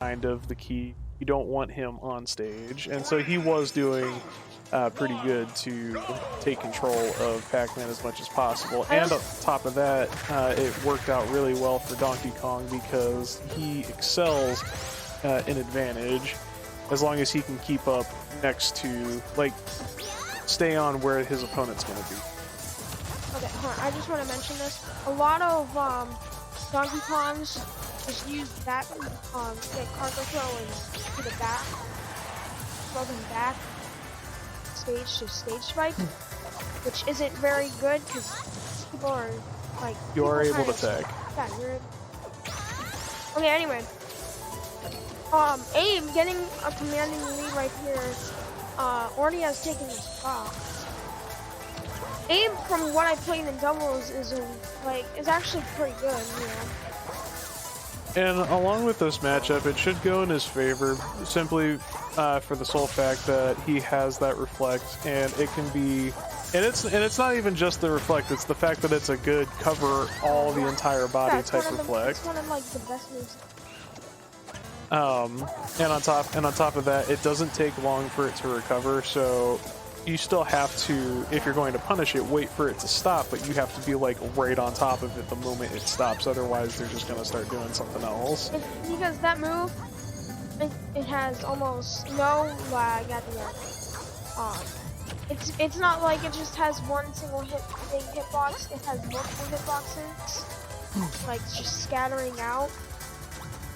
kind of the key. You don't want him on stage, and so he was doing pretty good to take control of Pac-Man as much as possible. And on top of that, it worked out really well for Donkey Kong because he excels in advantage as long as he can keep up next to, like, stay on where his opponent's going to be. Okay, hold on. I just want to mention this. A lot of Donkey Kongs just use that cargo throw and to the back, throw them back, stage to stage spike, which isn't very good because people are like. You are able to tag. Yeah, you're. Okay, anyway. Abe getting a commanding lead right here. Already has taken his spot. Abe, from what I played in doubles, is actually pretty good, you know. And along with this matchup, it should go in his favor, simply for the sole fact that he has that reflect, and it can be, and it's not even just the reflect; it's the fact that it's a good cover all the entire body type reflect. It's one of like the best moves. And on top of that, it doesn't take long for it to recover, so you still have to, if you're going to punish it, wait for it to stop, but you have to be like right on top of it the moment it stops, otherwise they're just going to start doing something else. Because that move, it has almost no lag at the end. It's not like it just has one single big hitbox, it has multiple hitboxes, like just scattering out,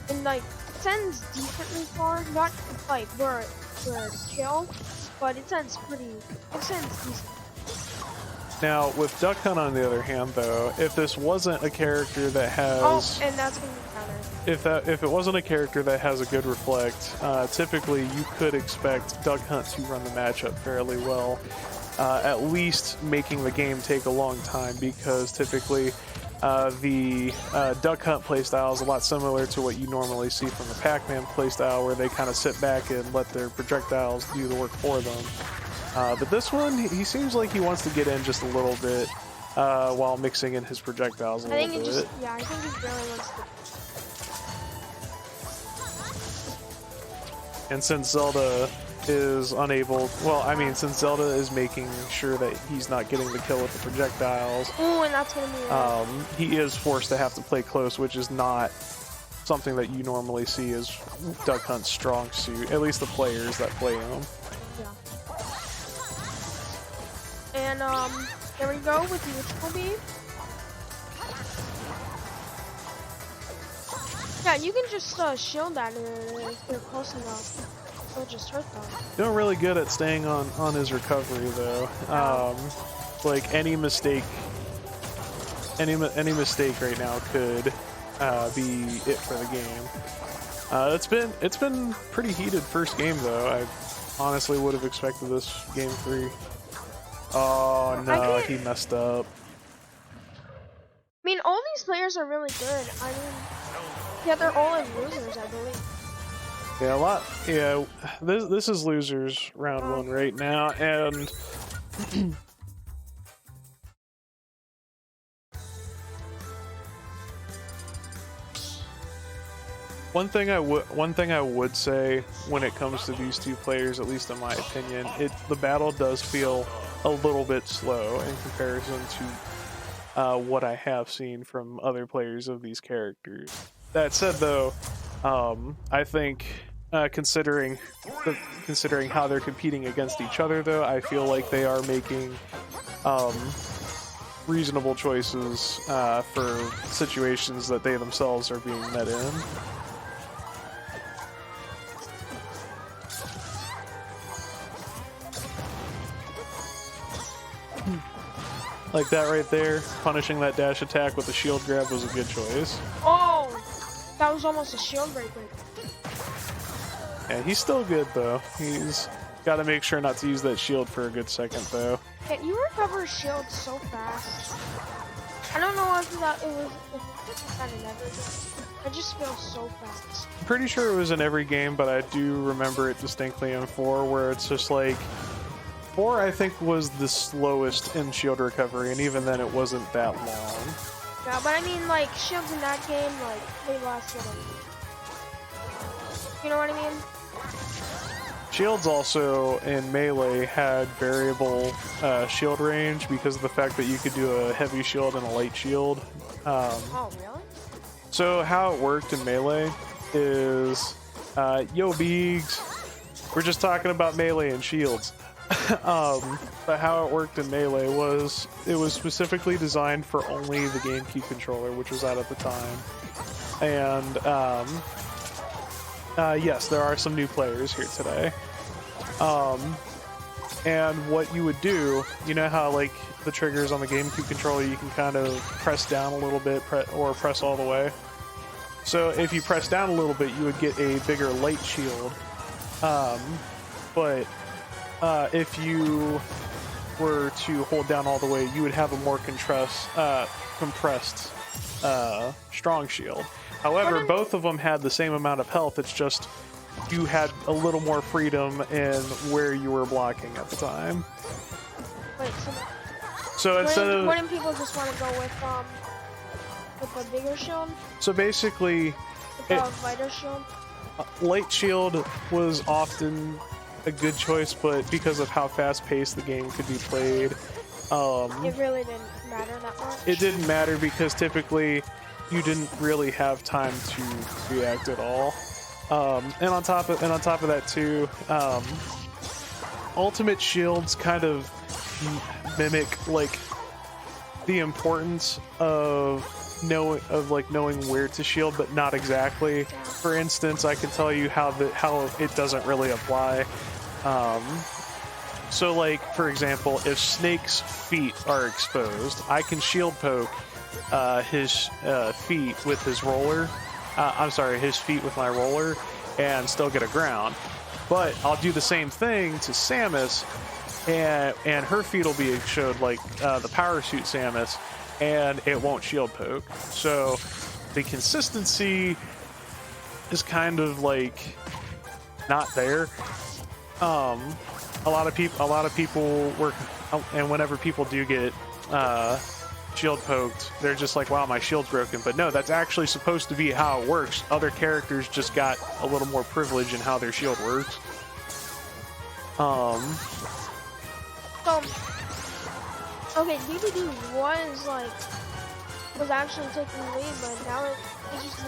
and like it sends decently far, not like where it kill, but it sends decent. Now, with Duck Hunt on the other hand, though, if this wasn't a character that has... and that's gonna be counter. If it wasn't a character that has a good reflect, typically you could expect Duck Hunt to run the matchup fairly well, at least making the game take a long time, because typically the Duck Hunt playstyle is a lot similar to what you normally see from the Pac-Man playstyle, where they kind of sit back and let their projectiles do the work for them. But this one, he seems like he wants to get in just a little bit while mixing in his projectiles a little bit. I think he really wants to. And since Zelda is unable, since Zelda is making sure that he's not getting the kill with the projectiles, and that's gonna be he is forced to have to play close, which is not something that you normally see as Duck Hunt's strong suit, at least the players that play him. Yeah. And there we go with neutral beam. Yeah, you can just shield that if they're close enough. It'll just hurt them. Doing really good at staying on his recovery though. Like any mistake right now could be it for the game. It's been pretty heated first game though. I honestly would have expected this game 3. Oh no, he messed up. I mean, all these players are really good. I mean, yeah, they're all in losers, I believe. Yeah, Yeah, this is losers round 1 right now, and one thing I would say when it comes to these two players, at least in my opinion, the battle does feel a little bit slow in comparison to what I have seen from other players of these characters. That said, though, I think considering how they're competing against each other, though, I feel like they are making reasonable choices for situations that they themselves are being met in. Like that right there, punishing that dash attack with the shield grab was a good choice. Oh, that was almost a shield breaker. Yeah, he's still good though. He's got to make sure not to use that shield for a good second though. Yeah, you recover shield so fast. I don't know if it was kind of never. It just feels so fast. I'm pretty sure it was in every game, but I do remember it distinctly in 4, where it's just like 4, I think, was the slowest in shield recovery, and even then it wasn't that long. Yeah, but I mean, like, shields in that game, like, they last You know what I mean? Shields also in Melee had variable shield range because of the fact that you could do a heavy shield and a light shield. Oh, really? So how it worked in Melee is, yo Beegs, we're just talking about Melee and shields. But how it worked in Melee was, it was specifically designed for only the GameCube controller, which was out at the time. And yes, there are some new players here today. And what you would do, you know how like the triggers on the GameCube controller, you can kind of press down a little bit or press all the way. So if you press down a little bit, you would get a bigger light shield. But if you were to hold down all the way, you would have a more compressed strong shield. However, both of them had the same amount of health. It's just you had a little more freedom in where you were blocking at the time. Wait, So instead of, wouldn't people just want to go with the bigger shield? So basically, With the lighter shield? light shield was often a good choice, but because of how fast-paced the game could be played, it really didn't matter that much. it didn't matter because typically you didn't really have time to react at all. And on top of that too, ultimate shields kind of mimic like the importance of knowing where to shield, but not exactly. For instance, I can tell you how it doesn't really apply. So like, for example, if Snake's feet are exposed, I can shield poke his feet with his roller. His feet with my roller and still get a ground. But I'll do the same thing to Samus, and her feet will be showed like the power suit Samus, and it won't shield poke. So the consistency is kind of like not there. A lot of people work, and whenever people do get shield poked, they're just like, wow, my shield's broken. But no, that's actually supposed to be how it works. Other characters just got a little more privilege in how their shield works. Okay, DDD was actually taking the lead, but now it just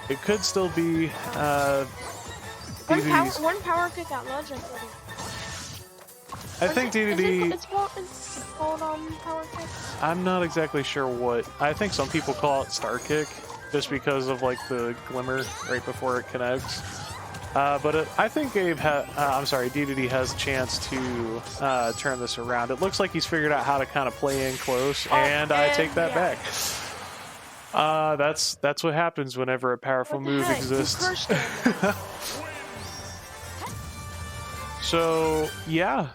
It could still be one power kick at Legend. I think DDD. It's called power kick. I'm not exactly sure what. I think some people call it Star Kick, just because of like the glimmer right before it connects. But I think DDD has a chance to turn this around. It looks like he's figured out how to kind of play in close, and I take that back. That's what happens whenever a powerful move exists. So yeah,